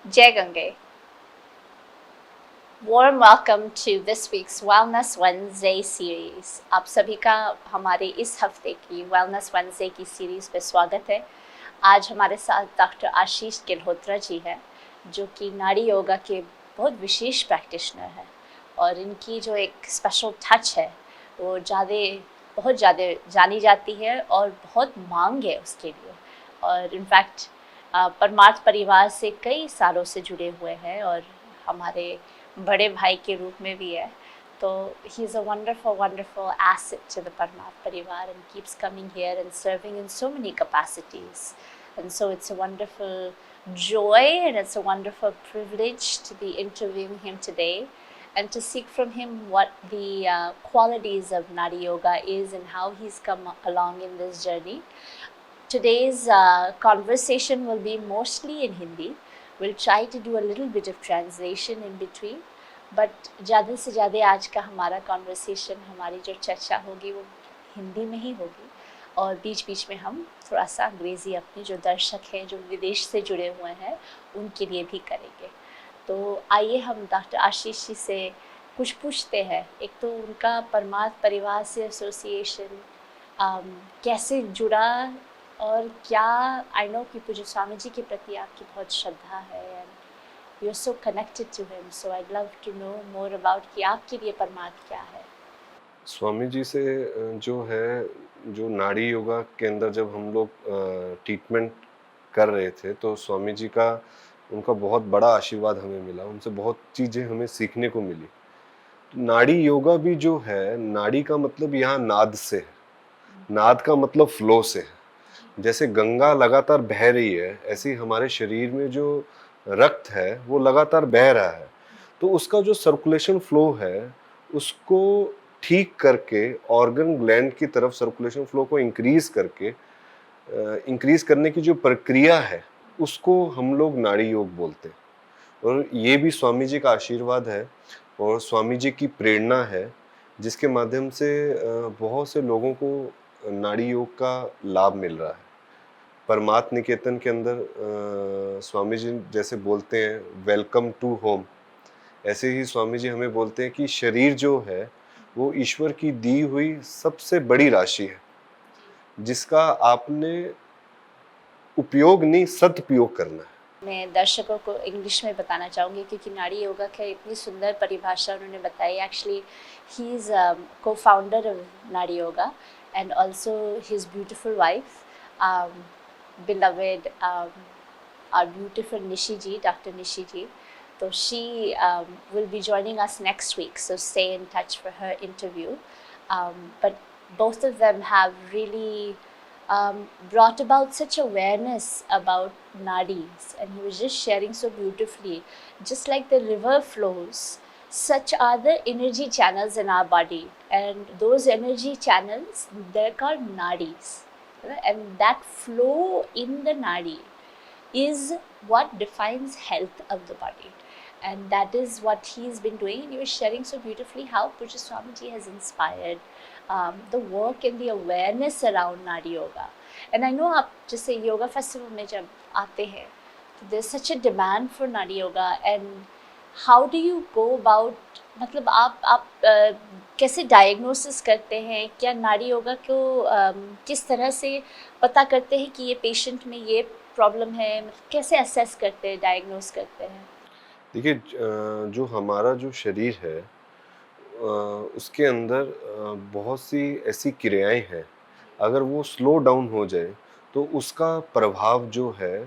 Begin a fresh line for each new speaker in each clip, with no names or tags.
जय Gange. Warm welcome to this week's Wellness Wednesday series. आप सभी का हमारे इस हफ्ते की Wellness Wednesday की सीरीज पे स्वागत है। आज हमारे साथ डॉक्टर आशीष गिल्होत्रा जी हैं, जो कि नाड़ी योगा के बहुत विशेष प्रैक्टिशनर हैं, और इनकी जो एक स्पेशल टच है वो बहुत ज़्यादा जानी जाती है और बहुत मांग है उसके लिए। और इनफैक्ट परमार्थ परिवार से कई सालों से जुड़े हुए हैं और हमारे बड़े भाई के रूप में भी है। तो he is a wonderful asset to the Parmath Parivar and keeps coming here and serving in so many capacities. And so it's a wonderful joy and it's a wonderful privilege to be interviewing him today and to seek from him what the qualities of Nadi Yoga is and how he's come along in this journey. Today's conversation will be mostly in Hindi. We'll try to do a little bit of translation in between, but ज़्यादा से ज़्यादा आज का हमारा conversation, हमारी जो चर्चा होगी वो हिंदी में ही होगी, और बीच बीच में हम थोड़ा सा अंग्रेज़ी अपने जो दर्शक हैं जो विदेश से जुड़े हुए हैं उनके लिए भी करेंगे। तो आइए हम डॉक्टर आशीष जी से कुछ पूछते हैं। एक तो उनका परमार्थ परिवार से एसोसिएशन कैसे जुड़ा, और क्या, आई नो कि पूज्य स्वामी जी के प्रति आपकी बहुत श्रद्धा है and you're so connected to him, so I'd love to know more about कि आपके लिए परमार्थ क्या है।
स्वामी जी से जो है, जो नाड़ी योगा के अंदर जब हम लोग ट्रीटमेंट कर रहे थे तो स्वामी जी का उनका बहुत बड़ा आशीर्वाद हमें मिला, उनसे बहुत चीज़ें हमें सीखने को मिली। तो नाड़ी योगा भी जो है, नाड़ी का मतलब यहाँ नाद से है, नाद का मतलब फ्लो से है। जैसे गंगा लगातार बह रही है, ऐसे ही हमारे शरीर में जो रक्त है वो लगातार बह रहा है। तो उसका जो सर्कुलेशन फ्लो है उसको ठीक करके, ऑर्गन ग्लैंड की तरफ सर्कुलेशन फ्लो को इंक्रीज करके, इंक्रीज करने की जो प्रक्रिया है उसको हम लोग नाड़ी योग बोलते हैं। और ये भी स्वामी जी का आशीर्वाद है और स्वामी जी की प्रेरणा है, जिसके माध्यम से बहुत से लोगों को नाड़ी योग का लाभ मिल रहा है। परमार्थ निकेतन के अंदर स्वामी जी जैसे बोलते हैं वेलकम टू होम, ऐसे ही स्वामी जी हमें बोलते हैं कि शरीर जो है वो ईश्वर की दी हुई सबसे बड़ी राशि है, जिसका आपने उपयोग नहीं सदुपयोग करना है।
मैं दर्शकों को इंग्लिश में बताना चाहूँगी क्योंकि नाड़ी योगा की इतनी सुंदर परिभाषा उन्होंने बताई। एक्चुअली ही इज़ को फाउंडर ऑफ नाड़ी yoga and also his beautiful wife, beloved our beautiful Nishi ji, Dr. Nishi ji. So she will be joining us next week, so stay in touch for her interview. But both of them have really brought about such awareness about nadis, and he was just sharing so beautifully. Just like the river flows, such are the energy channels in our body, and those energy channels, they're called nadis, and that flow in the nadi is what defines health of the body, and that is what he's been doing. And he was sharing so beautifully how Pujya Swamiji has inspired the work and the awareness around Nadi Yoga. And I know आप जैसे yoga festival में जब आते हैं तो there's such a demand for Nadi Yoga, and how do you go about, मतलब आप कैसे डायग्नोसिस करते हैं? क्या नाड़ी योगा को किस तरह से पता करते हैं कि ये पेशेंट में ये प्रॉब्लम है? मतलब कैसे असेस करते हैं, डायग्नोस करते हैं?
देखिए, जो हमारा जो शरीर है उसके अंदर बहुत सी ऐसी क्रियाएं हैं, अगर वो स्लो डाउन हो जाए तो उसका प्रभाव जो है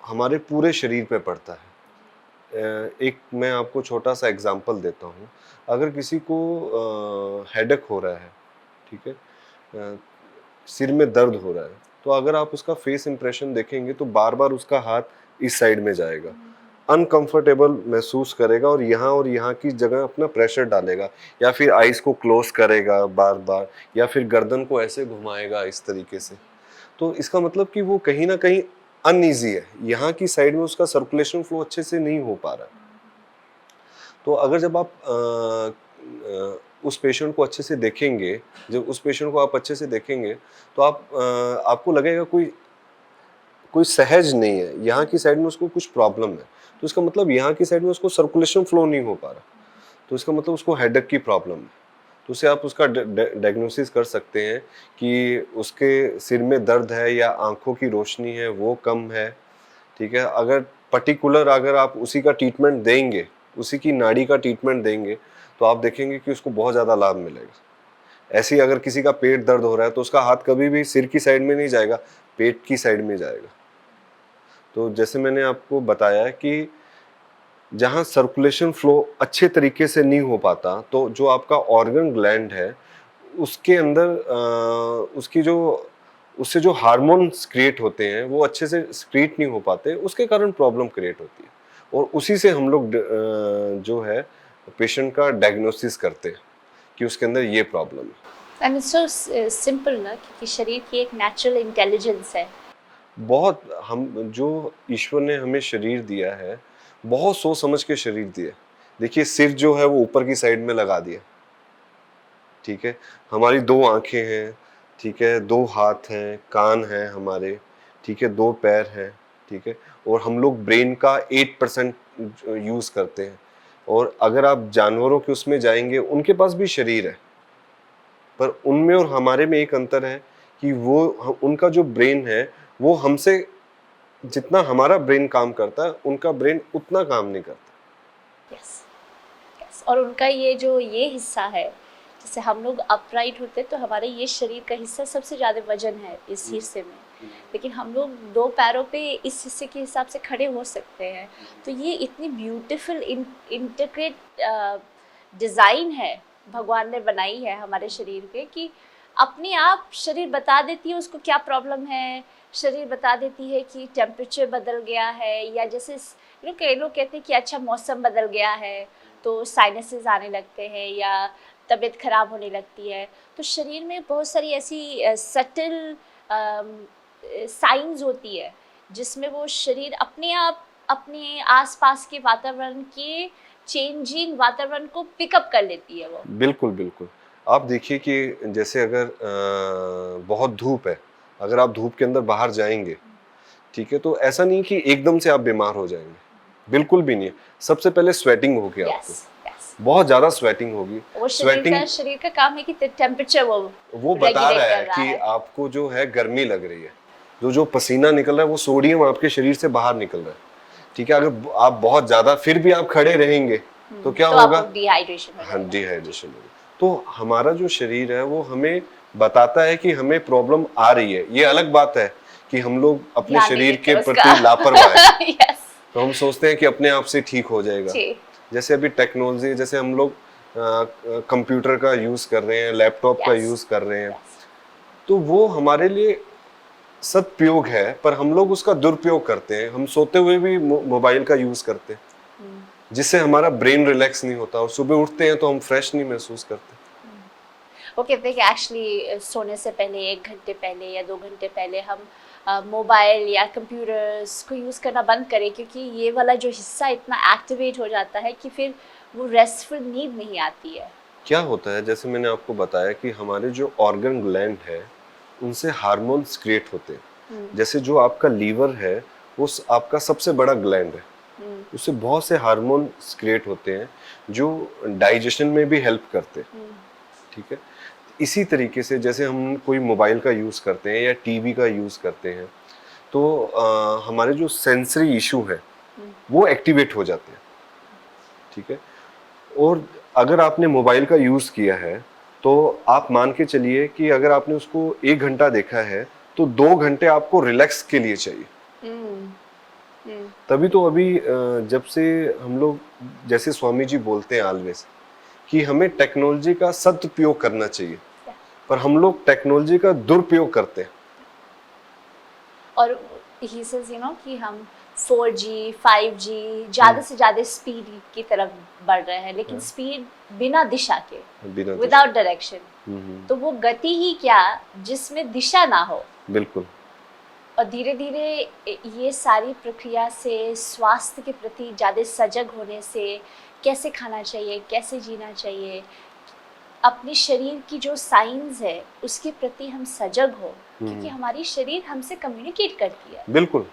हमारे पूरे शरीर पे पड़ता है। एक मैं आपको छोटा सा एग्जांपल देता हूँ। अगर किसी को हेडेक हो रहा है, ठीक है, अ, सिर में दर्द हो रहा है, तो अगर आप उसका फेस इंप्रेशन देखेंगे तो बार बार उसका हाथ इस साइड में जाएगा, अनकंफर्टेबल महसूस करेगा और यहाँ की जगह अपना प्रेशर डालेगा, या फिर आइज को क्लोज करेगा बार बार, या फिर गर्दन को ऐसे घुमाएगा इस तरीके से। तो इसका मतलब कि वो कहीं ना कहीं अनईजी है, यहाँ की साइड में उसका सर्कुलेशन फ्लो अच्छे से नहीं हो पा रहा है। तो अगर जब आप उस पेशेंट को अच्छे से देखेंगे, जब उस पेशेंट को आप अच्छे से देखेंगे तो आपको लगेगा कोई कोई सहज नहीं है, यहाँ की साइड में उसको कुछ प्रॉब्लम है, तो इसका मतलब यहाँ की साइड में उसको सर्कुलेशन फ्लो नहीं हो पा रहा, तो इसका मतलब उसको हेडेक की प्रॉब्लम है। तो उससे आप उसका डायग्नोसिस कर सकते हैं कि उसके सिर में दर्द है या आंखों की रोशनी है वो कम है, ठीक है। अगर पर्टिकुलर अगर आप उसी का ट्रीटमेंट देंगे, उसी की नाड़ी का ट्रीटमेंट देंगे, तो आप देखेंगे कि उसको बहुत ज़्यादा लाभ मिलेगा। ऐसे ही अगर किसी का पेट दर्द हो रहा है तो उसका हाथ कभी भी सिर की साइड में नहीं जाएगा, पेट की साइड में जाएगा। तो जैसे मैंने आपको बताया कि जहाँ सर्कुलेशन फ्लो अच्छे तरीके से नहीं हो पाता, तो जो आपका ऑर्गन ग्लैंड है उसके अंदर उसकी जो उससे जो हार्मोन्स क्रिएट होते हैं वो अच्छे से क्रिएट नहीं हो पाते, उसके कारण प्रॉब्लम क्रिएट होती है। और उसी से हम लोग जो है पेशेंट का डायग्नोसिस करते हैं कि उसके अंदर ये प्रॉब्लम है।
एंड इट्स सो सिंपल ना, क्योंकि शरीर की एक नेचुरल इंटेलिजेंस है।
बहुत हम जो ईश्वर ने हमें शरीर दिया है, बहुत सोच समझ के शरीर दिया। देखिए सिर जो है वो ऊपर की साइड में लगा दिया, ठीक है। हमारी 2 आंखें हैं, ठीक है, 2 हाथ हैं, कान हैं हमारे, ठीक है, 2 पैर हैं, ठीक है। और हम लोग ब्रेन का 8% यूज़ करते हैं। और अगर आप जानवरों के उसमें जाएंगे, उनके पास भी शरीर है, पर उनमें और हमारे में एक अंतर है कि वो उनका जो ब्रेन है वो हमसे जितना हमारा ब्रेन काम करता है, उनका ब्रेन उतना काम नहीं करता।
Yes, yes. और उनका ये हिस्सा है, जैसे हम लोग अपराइट होते तो हमारे ये शरीर का हिस्सा सबसे ज़्यादा वजन है इस हिस्से में, लेकिन हम लोग 2 पैरों पे इस हिस्से के हिसाब से खड़े हो सकते हैं। तो ये इतनी ब्यूटीफुल इंटरग्रेट डिज़ाइन है भगवान ने बनाई है हमारे शरीर के, कि अपने आप शरीर बता देती है उसको क्या प्रॉब्लम है। शरीर बता देती है कि टेम्परेचर बदल गया है, या जैसे कई लोग कहते हैं कि अच्छा मौसम बदल गया है तो साइनसेस आने लगते हैं या तबीयत खराब होने लगती है। तो शरीर में बहुत सारी ऐसी सटल साइंस होती है जिसमें वो शरीर अपने आप अपने आसपास के वातावरण के चेंजिंग वातावरण को पिकअप कर लेती है वो।
बिल्कुल बिल्कुल। आप देखिए कि जैसे अगर बहुत धूप है, अगर आप धूप के अंदर बाहर जाएंगे, ठीक है, तो ऐसा नहीं कि एकदम से आप बीमार हो जाएंगे, बिल्कुल भी नहीं है। सबसे पहले स्वेटिंग होगी आपको, बहुत ज्यादा स्वेटिंग होगी।
वो
स्वेटिंग
शरीर का काम है कि टेम्परेचर
वो बता रहा है कि आपको जो है गर्मी लग रही है, जो पसीना निकल रहा है वो सोडियम आपके शरीर से बाहर निकल रहा है, ठीक है। अगर आप बहुत ज्यादा फिर भी आप खड़े रहेंगे तो क्या होगा?
डिहाइड्रेशन।
हाँ, डिहाइड्रेशन होगी। तो हमारा जो शरीर है वो हमें बताता है कि हमें प्रॉब्लम आ रही है। ये अलग बात है कि हम लोग अपने शरीर के प्रति लापरवाह हैं।
yes.
तो हम सोचते हैं कि अपने आप से ठीक हो जाएगा। जैसे अभी टेक्नोलॉजी, जैसे हम लोग कंप्यूटर का यूज कर रहे हैं, लैपटॉप का यूज कर रहे हैं, तो वो हमारे लिए सदुपयोग है, पर हम लोग उसका दुरुपयोग करते हैं। हम सोते हुए भी मोबाइल का यूज करते हैं, जिससे हमारा ब्रेन रिलैक्स नहीं होता और सुबह उठते हैं तो हम फ्रेश नहीं महसूस करते।
वो कहते हैं कि एक्चुअली सोने से पहले 1 घंटे पहले या 2 घंटे पहले हम मोबाइल या कंप्यूटर्स को यूज़ करना बंद करें, क्योंकि ये वाला जो हिस्सा इतना एक्टिवेट हो जाता है कि फिर वो रेस्टफुल नींद नहीं आती है।
क्या होता है, जैसे मैंने आपको बताया कि हमारे जो ऑर्गन ग्लैंड है उनसे हार्मोन्स क्रिएट होते हैं। जैसे जो आपका लीवर है वो आपका सबसे बड़ा ग्लैंड है, उससे बहुत से हार्मोन्स क्रिएट होते हैं जो डाइजेशन में भी हेल्प करते हैं, ठीक है। इसी तरीके से जैसे हम कोई मोबाइल का यूज़ करते हैं या टीवी का यूज़ करते हैं, तो हमारे जो सेंसरी इशू है वो एक्टिवेट हो जाते हैं, ठीक है। और अगर आपने मोबाइल का यूज़ किया है तो आप मान के चलिए कि अगर आपने उसको 1 घंटा देखा है तो 2 घंटे आपको रिलैक्स के लिए चाहिए। तभी तो अभी जब से हम लोग, जैसे स्वामी जी बोलते हैं ऑलवेज कि हमें टेक्नोलॉजी का सदुपयोग करना चाहिए, पर हम लोग टेक्नोलॉजी का दुरुपयोग करते हैं।
और ही सेज कि हम 4G 5G ज़्यादा से ज़्यादा स्पीड की तरफ बढ़ रहे हैं, लेकिन स्पीड बिना दिशा के, विदाउट डायरेक्शन। तो वो गति ही क्या जिसमें दिशा ना हो।
बिल्कुल।
और धीरे धीरे ये सारी प्रक्रिया से स्वास्थ्य के प्रति ज़्यादा सजग होने से, कैसे खाना चाहिए, कैसे जीना चाहिए, अपने शरीर की जो साइंस है उसके प्रति हम सजग हो, क्योंकि हमारी शरीर हमसे कम्युनिकेट करती है।
बिल्कुल,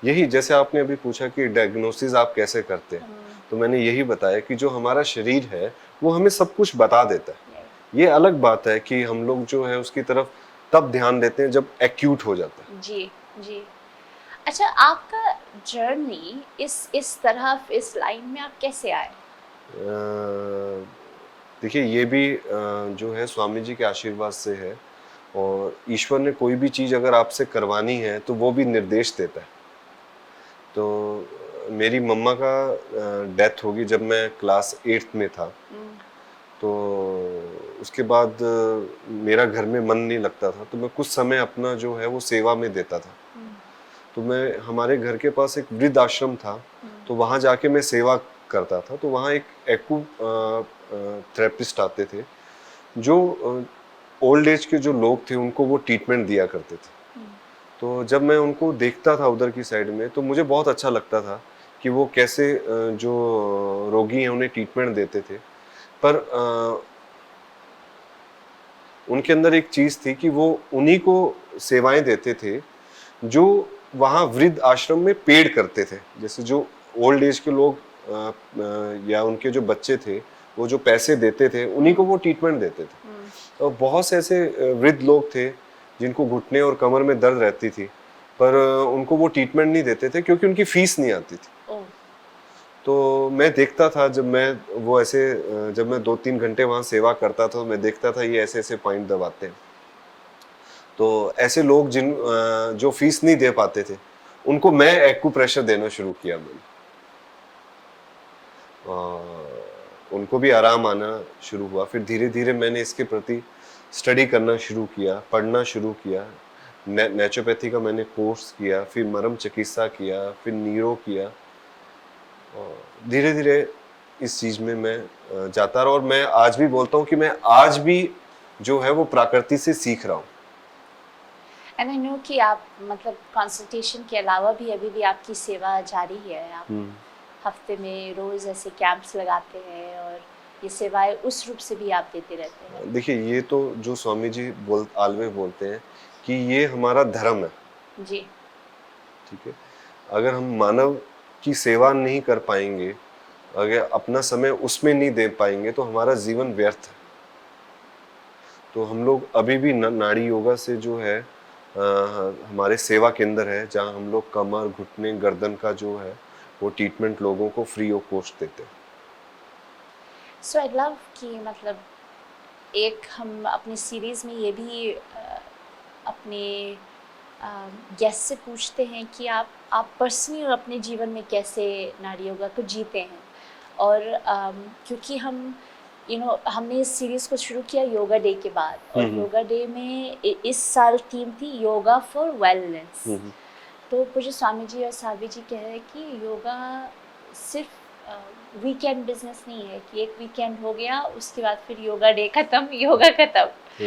यही जैसे आपने अभी पूछा कि डायग्नोसिस आप कैसे करते हैं, तो मैंने यही बताया कि जो हमारा शरीर है वो हमें सब कुछ बता देता है। ये अलग बात है कि हम लोग जो है उसकी तरफ तब ध्यान देते हैं जब एक्यूट हो जाता है।
जी जी। अच्छा, आपका जर्नी इस तरफ, इस लाइन में आप कैसे आए?
देखिए ये भी जो है स्वामी जी के आशीर्वाद से है, और ईश्वर ने कोई भी चीज़ अगर आपसे करवानी है तो वो भी निर्देश देता है। तो मेरी मम्मा का डेथ होगी जब मैं क्लास 8th में था। तो उसके बाद मेरा घर में मन नहीं लगता था, तो मैं कुछ समय अपना जो है वो सेवा में देता था। तो मैं हमारे घर के पास एक वृद्ध आश्रम था, तो वहाँ जाके मैं सेवा करता था। तो वहाँ एक एक्ू थेरेपिस्ट आते थे जो ओल्ड एज के जो लोग थे उनको वो ट्रीटमेंट दिया करते थे। तो जब मैं उनको देखता था उधर की साइड में, तो मुझे बहुत अच्छा लगता था कि वो कैसे जो रोगी हैं उन्हें ट्रीटमेंट देते थे। पर उनके अंदर एक चीज़ थी कि वो उन्हीं को सेवाएं देते थे जो वहाँ वृद्ध आश्रम में पेड़ करते थे। जैसे जो ओल्ड एज के लोग या उनके जो बच्चे थे वो जो पैसे देते थे उन्हीं को वो ट्रीटमेंट देते थे। और बहुत से ऐसे वृद्ध लोग थे जिनको घुटने और कमर में दर्द रहती थी, पर उनको वो ट्रीटमेंट नहीं देते थे क्योंकि उनकी फीस नहीं आती थी। तो मैं देखता था जब मैं वो ऐसे जब मैं 2-3 घंटे वहाँ सेवा करता था तो मैं देखता था ये ऐसे ऐसे पॉइंट दबाते हैं। तो ऐसे लोग जो फीस नहीं दे पाते थे उनको मैं एक्यूप्रेशर देना शुरू किया मैंने। उनको भी आराम आना शुरू हुआ। फिर धीरे धीरे मैंने इसके प्रति स्टडी करना शुरू किया, पढ़ना शुरू किया। नेचुरोपैथी का मैंने कोर्स किया, फिर मरम चिकित्सा किया, फिर नीरो किया, और धीरे धीरे इस चीज़ में मैं जाता रहा। और मैं आज भी बोलता हूँ कि मैं आज भी जो है वो प्रकृति से सीख रहा हूँ।
एंड आई नो कि आप मतलब कंसल्टेशन के अलावा भी अभी भी आपकी सेवा जारी है। आप हफ्ते में रोज़ ऐसे कैंप्स लगाते हैं और ये सेवाएं उस रूप से भी आप देते रहते हैं।
देखिए ये तो जो स्वामी जी आलवे बोलते हैं कि ये हमारा धर्म है
जी।
ठीक है। अगर हम मानव की सेवा नहीं कर पाएंगे, अगर अपना समय उसमें नहीं दे पाएंगे तो हमारा जीवन व्यर्थ है। तो हम लोग अभी भी नाड़ी योगा से जो है हमारे सेवा केंद्र है जहाँ हम लोग कमर, घुटने, गर्दन का जो है वो ट्रीटमेंट लोगों को फ्री ऑफ कॉस्ट देते हैं।
सो आई लव कि मतलब एक हम अपनी सीरीज़ में ये भी अपने गेस्ट से पूछते हैं कि आप पर्सनली अपने जीवन में कैसे नाड़ी योगा को जीते हैं। और क्योंकि हम हमने इस सीरीज़ को शुरू किया योगा डे के बाद, और योगा डे में इस साल थीम थी योगा फॉर वेलनेस। तो पूज्य स्वामी जी और साध्वी जी कह रहे हैं कि योगा सिर्फ वीकेंड बिजनेस नहीं है कि एक वीकेंड हो गया उसके बाद फिर योगा डे खत्म, योगा खत्म।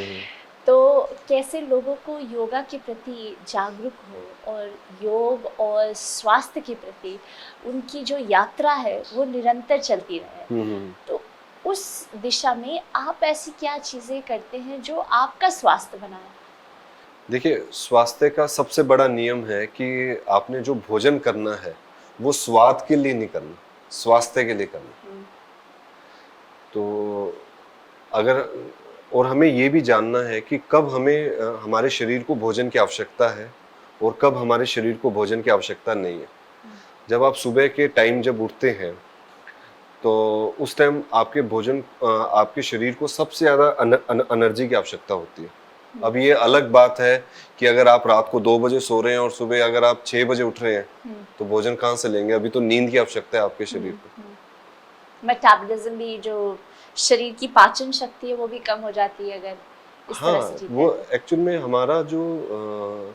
तो कैसे लोगों को योगा के प्रति जागरूक हो और योग और स्वास्थ्य के प्रति उनकी जो यात्रा है वो निरंतर चलती रहे। तो उस दिशा में आप ऐसी क्या चीज़ें करते हैं जो आपका स्वास्थ्य बनाए?
देखिए स्वास्थ्य का सबसे बड़ा नियम है कि आपने जो भोजन करना है वो स्वाद के लिए नहीं करना, स्वास्थ्य के लिए करना। तो अगर और हमें ये भी जानना है कि कब हमें हमारे शरीर को भोजन की आवश्यकता है और कब हमारे शरीर को भोजन की आवश्यकता नहीं है। जब आप सुबह के टाइम जब उठते हैं तो उस टाइम आपके भोजन आपके शरीर को सबसे ज़्यादा एनर्जी की आवश्यकता होती है। अब ये अलग बात है कि अगर आप रात को 2 बजे सो रहे हैं और सुबह अगर आप 6 बजे उठ रहे हैं तो भोजन कहाँ से लेंगे? अभी तो नींद की आवश्यकता है आपके शरीर को।
मेटाबॉलिज्म भी, जो शरीर की पाचन शक्ति है वो भी कम हो जाती है अगर इस तरह से जीते
वो
हैं।
एक्चुअल में हमारा जो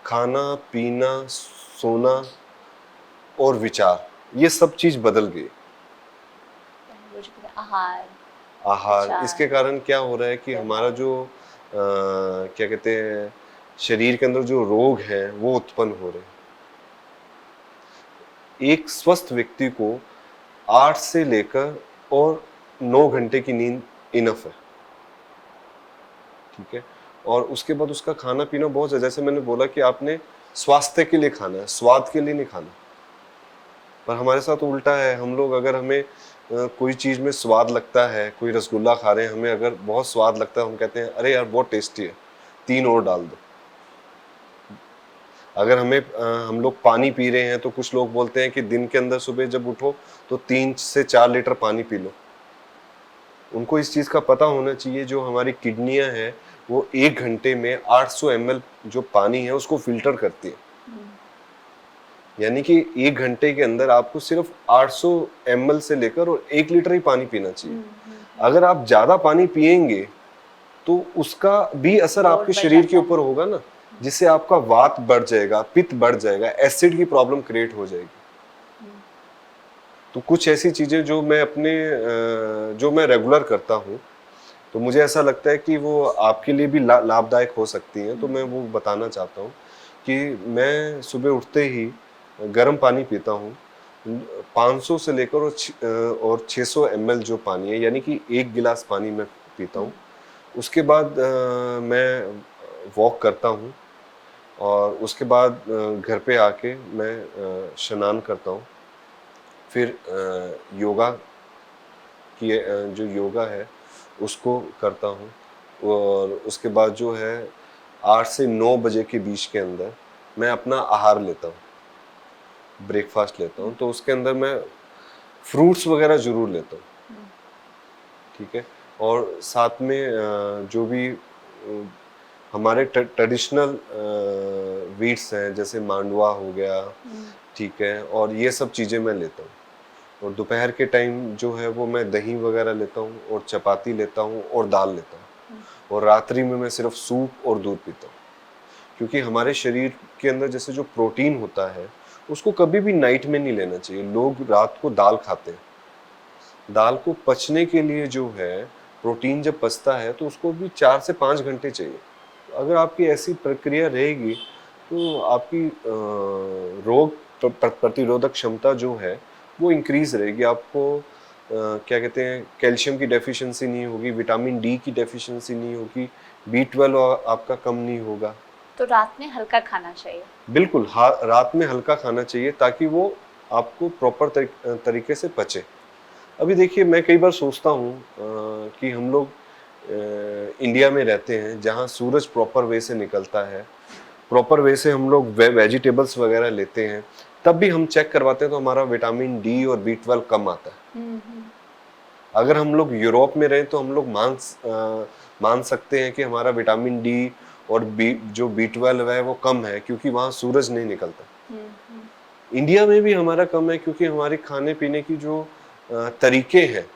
खाना पीना, सोना और विचार, ये सब चीज़ बदल गई। आहार इसके कारण क्या हो रहा है कि हमारा जो क्या कहते हैं शरीर के अंदर जो रोग हैं वो उत्पन्न हो रहे हैं। एक स्वस्थ व्यक्ति को 8 से लेकर और 9 घंटे की नींद इनफ है, ठीक है। और उसके बाद उसका खाना पीना बहुत है, जैसे मैंने बोला कि आपने स्वास्थ्य के लिए खाना है, स्वाद के लिए नहीं खाना। पर हमारे साथ उल्टा है, हम लोग अगर हमें कोई चीज़ में स्वाद लगता है, कोई रसगुल्ला खा रहे हैं, हमें अगर बहुत स्वाद लगता है, हम कहते हैं अरे यार बहुत टेस्टी है, 3 और डाल दो। अगर हम लोग पानी पी रहे हैं तो कुछ लोग बोलते हैं कि दिन के अंदर सुबह जब उठो तो 3 से 4 लीटर पानी पी लो। उनको इस चीज़ का पता होना चाहिए, जो हमारी किडनियां हैं वो 1 घंटे में 800 ml जो पानी है उसको फिल्टर करती है। यानी कि 1 घंटे के अंदर आपको सिर्फ 800 ml से लेकर और 1 लीटर ही पानी पीना चाहिए। अगर आप ज़्यादा पानी पिएंगे तो उसका भी असर आपके शरीर के ऊपर होगा ना, जिससे आपका वात बढ़ जाएगा, पित्त बढ़ जाएगा, एसिड की प्रॉब्लम क्रिएट हो जाएगी। तो कुछ ऐसी चीज़ें जो मैं रेगुलर करता हूँ, तो मुझे ऐसा लगता है कि वो आपके लिए भी लाभदायक हो सकती हैं, तो मैं वो बताना चाहता हूँ कि मैं सुबह उठते ही गर्म पानी पीता हूँ, 500 से लेकर और 600 ml जो पानी है, यानी कि 1 गिलास पानी मैं पीता हूँ। उसके बाद मैं वॉक करता हूँ और उसके बाद घर पे आके मैं स्नान करता हूँ। फिर योगा की जो योगा है उसको करता हूँ, और उसके बाद जो है 8 से 9 बजे के बीच के अंदर मैं अपना आहार लेता हूँ, ब्रेकफास्ट लेता हूँ। तो उसके अंदर मैं फ्रूट्स वगैरह ज़रूर लेता हूँ, ठीक है। और साथ में जो भी हमारे ट्रेडिशनल वीट्स हैं, जैसे मांडवा हो गया, ठीक है, और ये सब चीज़ें मैं लेता हूँ। और दोपहर के टाइम जो है वो मैं दही वगैरह लेता हूँ और चपाती लेता हूँ और दाल लेता हूँ। और रात्रि में मैं सिर्फ सूप और दूध पीता हूँ, क्योंकि हमारे शरीर के अंदर जैसे जो प्रोटीन होता है उसको कभी भी नाइट में नहीं लेना चाहिए। लोग रात को दाल खाते हैं, दाल को पचने के लिए जो है प्रोटीन जब पचता है तो उसको भी 4 से 5 घंटे चाहिए। अगर आपकी ऐसी प्रक्रिया रहेगी तो आपकी रोग प्रतिरोधक क्षमता जो है वो इंक्रीज रहेगी। आपको क्या कहते हैं, कैल्शियम की डेफिशिएंसी नहीं होगी, विटामिन डी की डेफिशिएंसी नहीं होगी, B12 आपका कम नहीं होगा।
तो रात में हल्का खाना चाहिए?
बिल्कुल, रात में हल्का खाना चाहिए ताकि वो आपको प्रॉपर तरीके से पचे। अभी देखिए, मैं कई बार सोचता हूँ कि हम लोग इंडिया में रहते हैं जहाँ सूरज प्रॉपर वे से निकलता है, प्रॉपर वे से हम लोग वेजिटेबल्स वगैरह लेते हैं, तब भी हम चेक करवाते हैं तो हमारा विटामिन डी और B12 कम आता है। अगर हम लोग यूरोप में रहें तो हम लोग मान सकते हैं कि हमारा विटामिन डी और जो B12 है वो कम है, क्योंकि वहाँ सूरज नहीं निकलता। इंडिया में भी हमारा कम है क्योंकि हमारे खाने पीने की जो तरीके हैं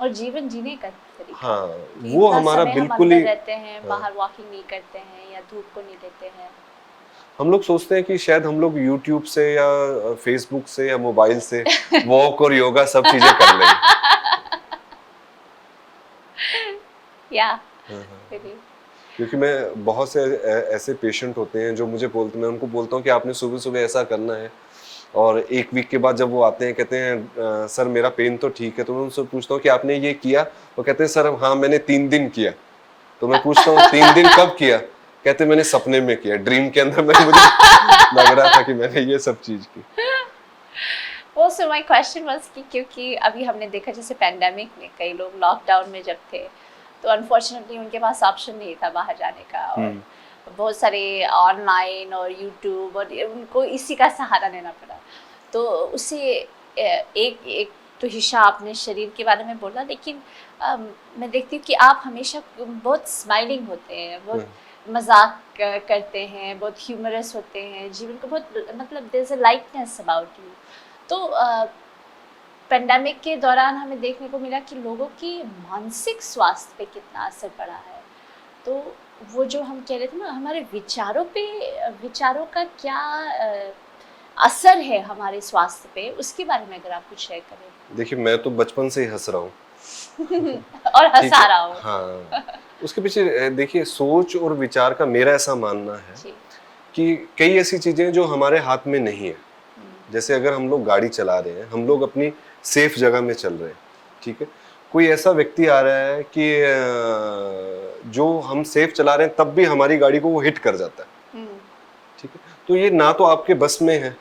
और जीवन जीने का तरीका,
हाँ, वो हमारा बिल्कुल ही
रहते हैं, बाहर वॉकिंग नहीं करते हैं या धूप को नहीं लेते हैं।
हम लोग सोचते हैं कि शायद हम लोग YouTube से या Facebook से या मोबाइल से वॉक और योगा सब चीजें कर लेंगे। क्योंकि मैं बहुत से ऐसे पेशेंट होते हैं जो मुझे मैं उनको बोलता हूँ कि आपने सुबह सुबह ऐसा करना है, और 1 वीक के बाद जब वो आते हैं कहते हैं सर मेरा पेन तो ठीक है, तो मैं उनसे पूछता हूँ कि आपने ये किया? वो कहते हैं सर हाँ मैंने 3 दिन किया। तो मैं पूछता हूँ 3 दिन कब किया? कहते मैंने सपने में किया, ड्रीम के अंदर मुझे लग रहा था कि मैंने ये सब चीज की।
So my question was कि क्योंकि अभी हमने देखा जैसे पैंडेमिक में कई लोग लॉकडाउन में जब थे तो अनफॉर्चुनेटली उनके पास ऑप्शन नहीं था बाहर जाने का, और बहुत सारे ऑनलाइन और यूट्यूब और उनको इसी का सहारा लेना पड़ा। तो उससे एक तो हिस्सा आपने शरीर के बारे में बोला, लेकिन मैं देखती हूँ कि आप हमेशा बहुत स्माइलिंग होते हैं, बहुत मजाक करते हैं, बहुत ह्यूमरस होते हैं, जीवन को बहुत मतलब there is a lightness about you. तो पेंडेमिक के दौरान हमें देखने को मिला कि लोगों की मानसिक स्वास्थ्य पे कितना असर पड़ा है। तो वो जो हम कह रहे थे ना, हमारे विचारों का क्या असर है हमारे स्वास्थ्य पे, उसके बारे में अगर आप कुछ शेयर करें।
देखिए, मैं तो बचपन से ही हंस रहा हूँ
और हंसा रहा हूँ।
हाँ, उसके पीछे देखिए सोच और विचार का मेरा ऐसा मानना है कि कई ऐसी चीजें जो हमारे हाथ में नहीं है। जैसे अगर हम लोग गाड़ी चला रहे हैं, हम लोग अपनी सेफ जगह में चल रहे हैं, ठीक है, कोई ऐसा व्यक्ति आ रहा है कि जो हम सेफ चला रहे हैं तब भी हमारी गाड़ी को वो हिट कर जाता है, ठीक है, तो ये ना तो आपके बस में है,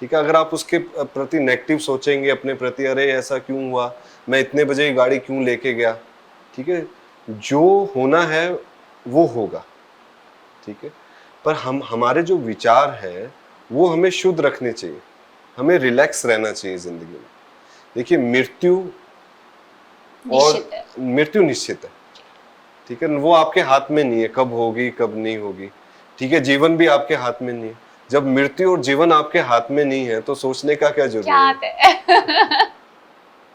ठीक है। अगर आप उसके प्रति नेगेटिव सोचेंगे अपने प्रति, अरे ऐसा क्यों हुआ, मैं इतने बजे गाड़ी क्यों लेके गया, ठीक है, जो होना है वो होगा, ठीक है। पर हमारे जो विचार हैं वो हमें शुद्ध रखने चाहिए, हमें रिलैक्स रहना चाहिए जिंदगी में। देखिए मृत्यु निश्चित है, ठीक है, वो आपके हाथ में नहीं है, कब होगी कब नहीं होगी, ठीक है। जीवन भी आपके हाथ में नहीं है। जब मृत्यु और जीवन आपके हाथ में नहीं है तो सोचने का क्या जरूरत है।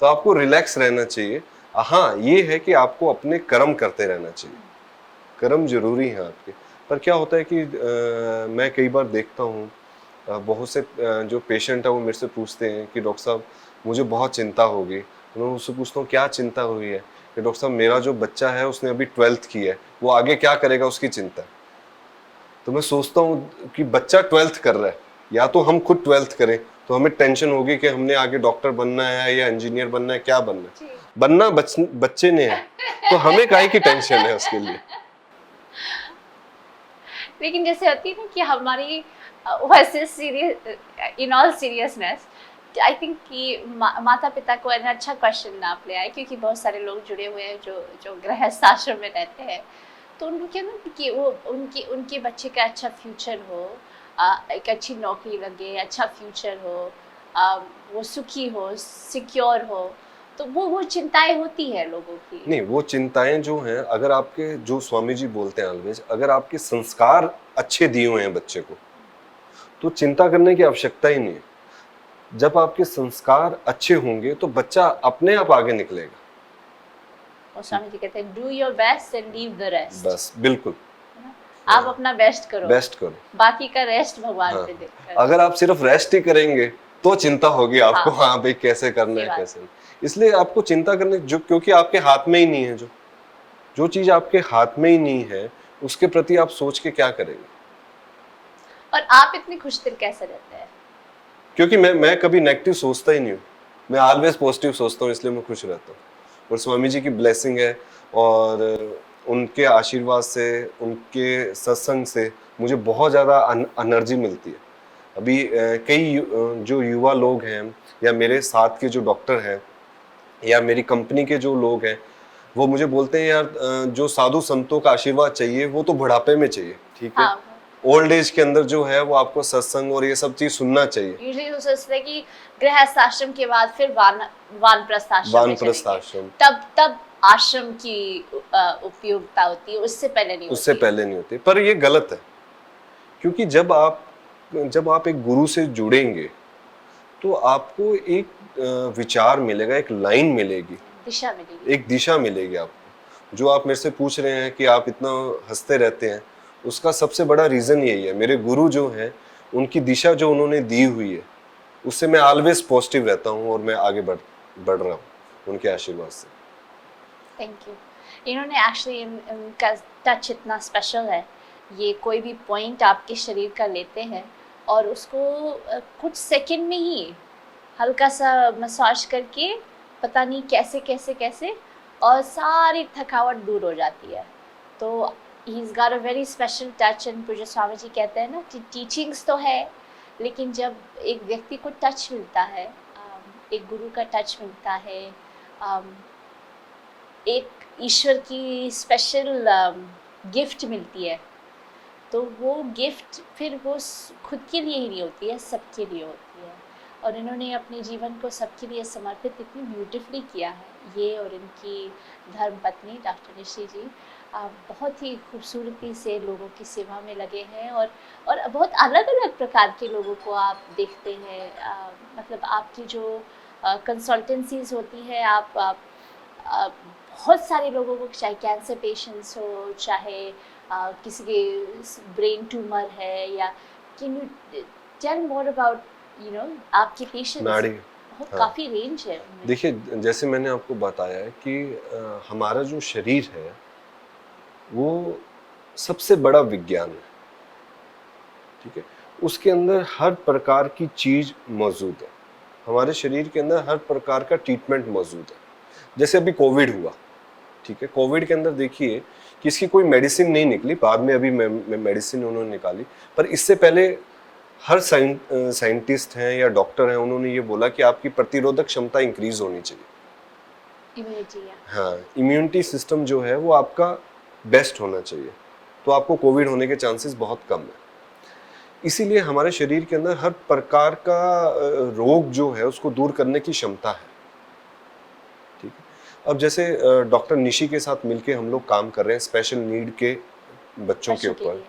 तो आपको रिलैक्स रहना चाहिए। हाँ, ये है कि आपको अपने कर्म करते रहना चाहिए, कर्म जरूरी है आपके। पर क्या होता है कि मैं कई बार देखता हूँ बहुत से जो पेशेंट है वो मेरे से पूछते हैं कि डॉक्टर साहब मुझे बहुत चिंता होगी। मैं उससे पूछता हूँ क्या चिंता हुई है, कि डॉक्टर साहब मेरा जो बच्चा है उसने अभी 12th की है, वो आगे क्या करेगा उसकी चिंता है। तो मैं सोचता हूँ कि बच्चा 12th कर रहा है, या तो हम खुद 12th करें तो हमें टेंशन होगी कि हमने आगे डॉक्टर बनना है या इंजीनियर बनना है, क्या बनना है, बनना बच्चे ने है, तो हमें काहे की टेंशन है उसके लिए।
लेकिन जैसे होती है ना कि हमारी वैसे serious, in all seriousness I think कि माता पिता को एक अच्छा क्वेश्चन आप ले आए, क्योंकि बहुत सारे लोग जुड़े हुए हैं जो जो गृहस्थ आश्रम में रहते हैं, तो उनको क्या ना कि वो उनके बच्चे का अच्छा फ्यूचर हो, एक अच्छी नौकरी लगे, अच्छा फ्यूचर हो, वो सुखी हो, सिक्योर हो, तो वो चिंताएं होती है लोगों की।
नहीं, वो चिंताएं जो हैं, अगर आपके, जो स्वामी जी बोलते हैं ऑलवेज, अगर आपके संस्कार अच्छे दिए हुए हैं बच्चे को तो चिंता करने की आवश्यकता ही नहीं है। जब आपके संस्कार अच्छे होंगे तो बच्चा अपने आप आगे निकलेगा।
और स्वामी जी कहते हैं do your best and leave the rest.
बस बिल्कुल,
आप अपना बेस्ट करो, बाकी का रेस्ट भगवान पे देखकर।
अगर आप सिर्फ रेस्ट ही करेंगे तो चिंता होगी आपको, हाँ भाई कैसे करना है कैसे नहीं। इसलिए आपको चिंता करने जो, क्योंकि आपके हाथ में ही नहीं है, जो चीज आपके हाथ में ही नहीं है उसके प्रति आप सोच के क्या करेंगे।
और आप इतने खुश दिल कैसे रहते हैं?
क्योंकि मैं कभी नेगेटिव सोचता ही नहीं हूँ, मैं ऑलवेज पॉजिटिव सोचता हूँ, इसलिए मैं खुश रहता हूँ। और स्वामी जी की ब्लेसिंग है और उनके आशीर्वाद से, उनके सत्संग से मुझे बहुत ज़्यादा एनर्जी मिलती है। अभी कई जो युवा लोग हैं या मेरे साथ के जो डॉक्टर हैं या मेरी कंपनी के जो लोग हैं, वो मुझे बोलते हैं यार जो साधु संतों का आशीर्वाद चाहिए वो तो बुढ़ापे में चाहिए, ठीक है।
हाँ।
ओल्ड एज के अंदर जो है वो आपको सत्संग और ये सब चीज सुनना चाहिए।
यूजुअली वो सोचते हैं कि गृहस्थ आश्रम के बाद फिर वानप्रस्थ आश्रम, तब आश्रम की उपयोगिता होती है, उससे पहले नहीं होती।
पर ये गलत है, क्योंकि जब आप एक गुरु से जुड़ेंगे तो आपको एक विचार मिलेगा, एक लाइन मिलेगी, एक दिशा मिलेगी आपको। जो आप मेरे से पूछ रहे हैं कि आप इतना हंसते रहते हैं, उसका सबसे बड़ा रीजन यही है, मेरे गुरु जो हैं उनकी दिशा जो उन्होंने दी हुई है उससे मैं ऑलवेज पॉजिटिव रहता हूँ और मैं आगे बढ़ रहा हूँ उनके आशीर्वाद से।
Thank you. इन्होंने एक्चुअली इनका टच इतना स्पेशल है, ये कोई भी पॉइंट आपके शरीर का लेते हैं और उसको कुछ सेकंड में ही हल्का सा मसाज करके पता नहीं कैसे और सारी थकावट दूर हो जाती है। तो he's got a very special touch, and पूज्य स्वामी जी कहते हैं ना कि टीचिंग्स तो है, लेकिन जब एक व्यक्ति को टच मिलता है, एक गुरु का टच मिलता है, एक ईश्वर की स्पेशल गिफ्ट मिलती है, तो वो गिफ्ट फिर वो खुद के लिए ही नहीं होती है, सबके लिए होती है। और इन्होंने अपने जीवन को सबके लिए समर्पित इतनी ब्यूटीफुली किया है, ये और इनकी धर्मपत्नी डॉक्टर निश्री जी बहुत ही खूबसूरती से लोगों की सेवा में लगे हैं और बहुत अलग अलग प्रकार के लोगों को आप देखते हैं। मतलब आपकी जो कंसल्टेंसीज होती है, आप बहुत सारे लोगों को, चाहे कैंसर पेशेंट्स हो, चाहे किसी के ब्रेन ट्यूमर है, या can you tell more about आपके पेशेंट्स? बहुत काफ़ी रेंज है।
देखिए, जैसे मैंने आपको बताया है कि हमारा जो शरीर है वो सबसे बड़ा विज्ञान है, ठीक है। उसके अंदर हर प्रकार की चीज मौजूद है, हमारे शरीर के अंदर हर प्रकार का ट्रीटमेंट मौजूद है। जैसे अभी कोविड हुआ, ठीक है, कोविड के अंदर देखिए कि इसकी कोई मेडिसिन नहीं निकली, बाद में अभी मेडिसिन उन्होंने निकाली, पर इससे पहले हर साइंटिस्ट हैं या डॉक्टर हैं, उन्होंने ये बोला कि आपकी प्रतिरोधक क्षमता इंक्रीज होनी चाहिए।
इम्यूनिटी।
हाँ, इम्यूनिटी सिस्टम जो है वो आपका बेस्ट होना चाहिए, तो आपको कोविड होने के चांसेस बहुत कम है। इसीलिए हमारे शरीर के अंदर हर प्रकार का रोग जो है उसको दूर करने की क्षमता है, ठीक है। अब जैसे डॉक्टर निशी के साथ मिलके हम लोग काम कर रहे हैं स्पेशल नीड के बच्चों के ऊपर,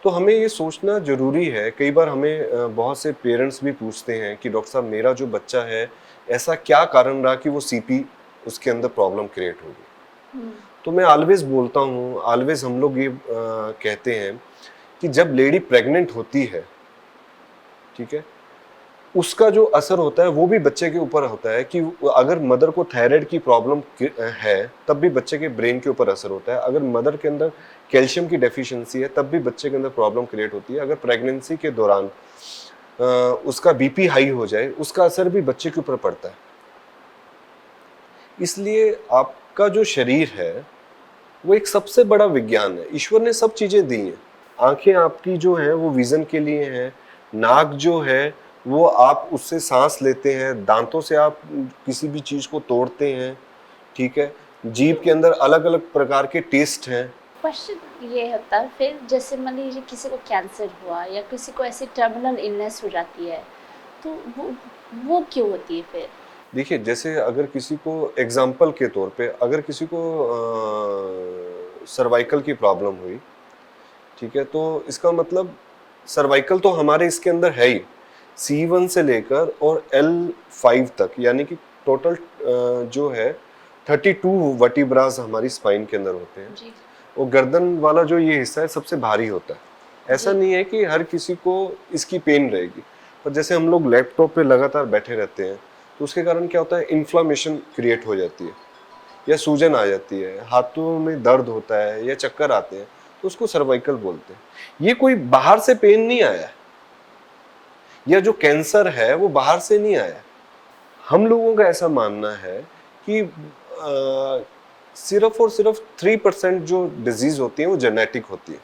तो हमें ये सोचना जरूरी है। कई बार हमें बहुत से पेरेंट्स भी पूछते हैं कि डॉक्टर साहब मेरा जो बच्चा है ऐसा क्या कारण रहा कि वो सीपी उसके अंदर प्रॉब्लम क्रिएट होगी। तो मैं ऑलवेज बोलता हूँ, ऑलवेज हम लोग ये कहते हैं कि जब लेडी प्रेग्नेंट होती है, ठीक है, उसका जो असर होता है वो भी बच्चे के ऊपर होता है कि अगर मदर को थायराइड की प्रॉब्लम है तब भी बच्चे के ब्रेन के ऊपर असर होता है। अगर मदर के अंदर कैल्शियम की डेफिशिएंसी है तब भी बच्चे के अंदर प्रॉब्लम क्रिएट होती है। अगर प्रेगनेंसी के दौरान उसका बीपी हाई हो जाए उसका असर भी बच्चे के ऊपर पड़ता है। इसलिए आपका जो शरीर है वो एक सबसे बड़ा विज्ञान है। ईश्वर ने सब चीजें दी हैं। आंखें आपकी जो है वो विजन के लिए हैं, नाक जो है वो आप उससे सांस लेते हैं, दांतों से आप किसी भी चीज को तोड़ते हैं, ठीक है, जीभ के अंदर अलग अलग प्रकार के टेस्ट हैं।
क्वेश्चन ये होता है फिर, जैसे मान लीजिए किसी को कैंसर हुआ या किसी को ऐसी टर्मिनल इलनेस हो जाती है, तो वो क्यों होती है फिर?
देखिए, जैसे अगर किसी को एग्जाम्पल के तौर पे अगर किसी को सर्वाइकल की प्रॉब्लम हुई, ठीक है, तो इसका मतलब सर्वाइकल तो हमारे इसके अंदर है ही, C1 से लेकर और L5 तक, यानी कि टोटल जो है 32 वर्टिब्रास हमारी स्पाइन के अंदर होते हैं
जी।
और गर्दन वाला जो ये हिस्सा है सबसे भारी होता है। ऐसा नहीं है कि हर किसी को इसकी पेन रहेगी, पर जैसे हम लोग लैपटॉप पे लगातार बैठे रहते हैं तो उसके कारण क्या होता है, इन्फ्लामेशन क्रिएट हो जाती है या सूजन आ जाती है, हाथों में दर्द होता है या चक्कर आते हैं, तो उसको सर्वाइकल बोलते हैं। ये कोई बाहर से पेन नहीं आया है, या जो कैंसर है वो बाहर से नहीं आया। हम लोगों का ऐसा मानना है कि सिर्फ और सिर्फ 3% जो डिजीज होती है वो जेनेटिक होती है।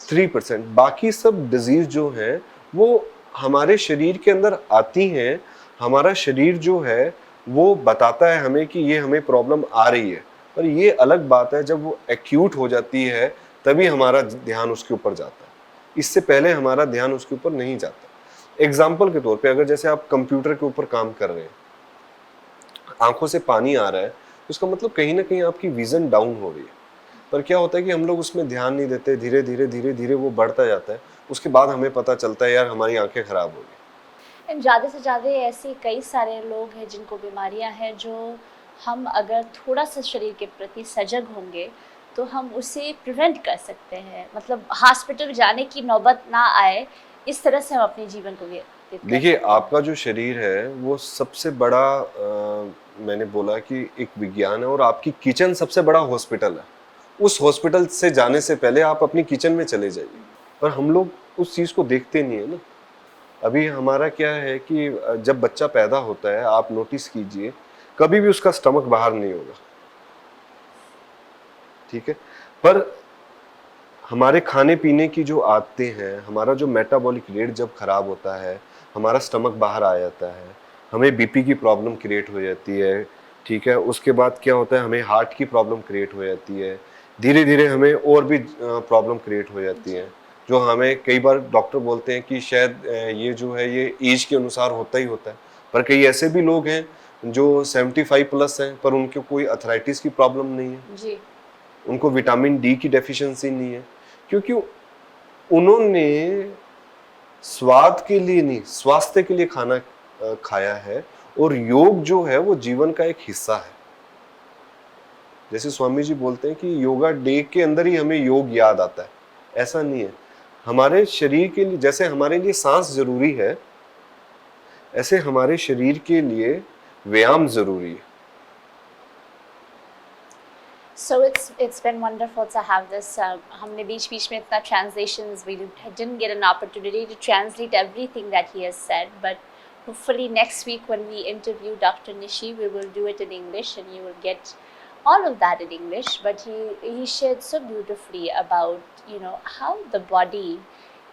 3%। बाकी सब डिजीज जो है वो हमारे शरीर के अंदर आती हैं। हमारा शरीर जो है वो बताता है हमें कि ये हमें प्रॉब्लम आ रही है, पर ये अलग बात है जब वो एक्यूट हो जाती है तभी हमारा ध्यान उसके ऊपर जाता है, इससे पहले हमारा ध्यान उसके ऊपर नहीं जाता। एग्जाम्पल के तौर पे अगर जैसे आप कंप्यूटर के ऊपर काम कर रहे हैं, आंखों से पानी आ रहा है, तो उसका मतलब कहीं ना कहीं आपकी विजन डाउन हो रही है, पर क्या होता है कि हम लोग उसमें ध्यान नहीं देते, धीरे धीरे वो बढ़ता जाता है, उसके बाद हमें पता चलता है यार हमारी आंखें खराब हो गई।
ज़्यादा से ज़्यादा ऐसे कई सारे लोग हैं जिनको बीमारियां हैं, जो हम अगर थोड़ा सा शरीर के प्रति सजग होंगे तो हम उसे प्रिवेंट कर सकते हैं, मतलब हॉस्पिटल जाने की नौबत ना आए, इस तरह से हम अपने जीवन को व्यतीत कर
देखिए,
सकते हैं।
आपका जो शरीर है वो सबसे बड़ा मैंने बोला कि एक विज्ञान है, और आपकी किचन सबसे बड़ा हॉस्पिटल है। उस हॉस्पिटल से जाने से पहले आप अपनी किचन में चले जाइए, पर हम लोग उस चीज़ को देखते नहीं है ना। अभी हमारा क्या है कि जब बच्चा पैदा होता है आप नोटिस कीजिए, कभी भी उसका स्टमक बाहर नहीं होगा, ठीक है, पर हमारे खाने पीने की जो आदतें हैं, हमारा जो मेटाबॉलिक रेट जब खराब होता है, हमारा स्टमक बाहर आ जाता है, हमें बीपी की प्रॉब्लम क्रिएट हो जाती है, ठीक है, उसके बाद क्या होता है, हमें हार्ट की प्रॉब्लम क्रिएट हो जाती है, धीरे धीरे हमें और भी प्रॉब्लम क्रिएट हो जाती है, जो हमें कई बार डॉक्टर बोलते हैं कि शायद ये जो है ये एज के अनुसार होता ही होता है। पर कई ऐसे भी लोग हैं जो 75 प्लस हैं पर उनको कोई अर्थराइटिस की प्रॉब्लम नहीं है
जी।
उनको विटामिन डी की डेफिशिएंसी नहीं है, क्योंकि उन्होंने स्वाद के लिए नहीं, स्वास्थ्य के लिए खाना खाया है। और योग जो है वो जीवन का एक हिस्सा है। जैसे स्वामी जी बोलते हैं कि योगा डे के अंदर ही हमें योग याद आता है, ऐसा नहीं है। हमारे शरीर के लिए, जैसे हमारे लिए सांस जरूरी है, ऐसे हमारे शरीर के लिए व्यायाम जरूरी है।
So it's been wonderful to have this. हमने बीच में इतना translations, we didn't get an opportunity to translate everything that he has said, but hopefully next week when we interview Dr. Nishi, we will do it in English and you will get all of that in English. But he shared so beautifully about, you know, how the body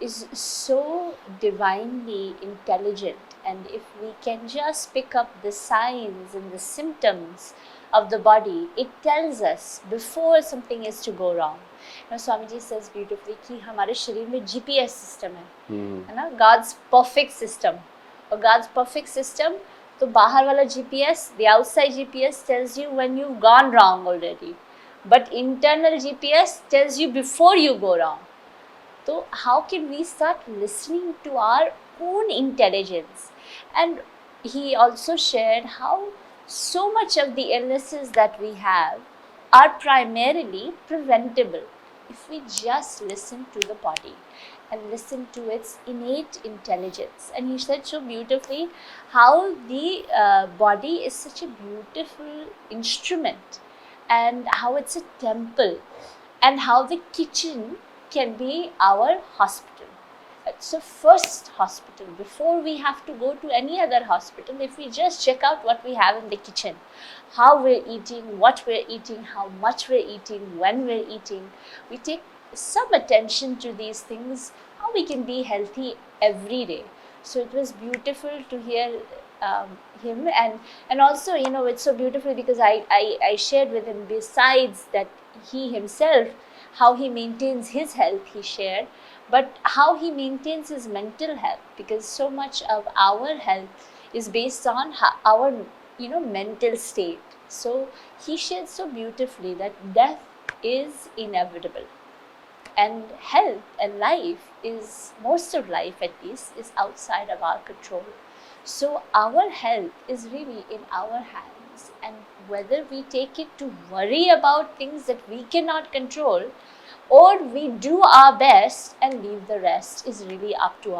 is so divinely intelligent, and if we can just pick up the signs and the symptoms of the body, it tells us before something is to go wrong. You know, Swamiji says beautifully कि हमारे शरीर में GPS system है ना, God's perfect system. और God's perfect system, तो बाहर वाला GPS, the outside GPS tells you when you've gone wrong already, but internal GPS tells you before you go wrong. So how can we start listening to our own intelligence? And he also shared how so much of the illnesses that we have are primarily preventable if we just listen to the body and listen to its innate intelligence. And he said so beautifully how the body is such a beautiful instrument, and how it's a temple, and how the kitchen can be our hospital. It's a first hospital. Before we have to go to any other hospital, if we just check out what we have in the kitchen, how we're eating, what we're eating, how much we're eating, when we're eating, we take some attention to these things, how we can be healthy every day. So it was beautiful to hear him, and also, you know, it's so beautiful because I shared with him, besides that he himself, how he maintains his health, he shared, but how he maintains his mental health, because so much of our health is based on our, you know, mental state. So he shared so beautifully that death is inevitable, and health and life is, most of life at least, is outside of our control. So our health is really in our hands, and whether we take it to worry about things that we cannot control, or we do our best and leave the rest, is really up to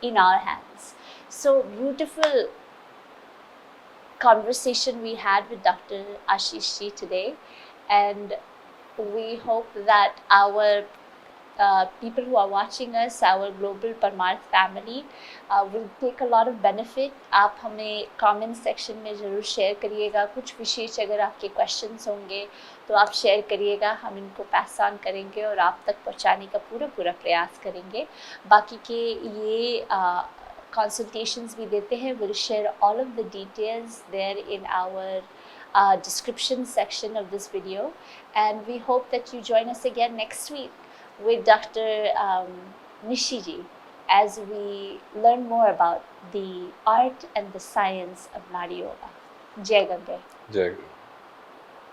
in our hands. So beautiful conversation we had with Dr. Ashish Ji today, and we hope that our people who are watching us, our global Parmarth family, will take a lot of benefit. आप हमें comment section में ज़रूर share करिएगा, कुछ विशेष अगर आपके questions होंगे तो आप share करिएगा, हम इनको pass on करेंगे और आप तक पहुँचाने का पूरा प्रयास करेंगे. बाकी के ये consultations भी देते हैं, we'll share all of the details there in our description section of this video, and we hope that you join us again next week with Dr. Nishiji as we learn more about the art and the science of Nadi Yoga. Jai Gange.
जय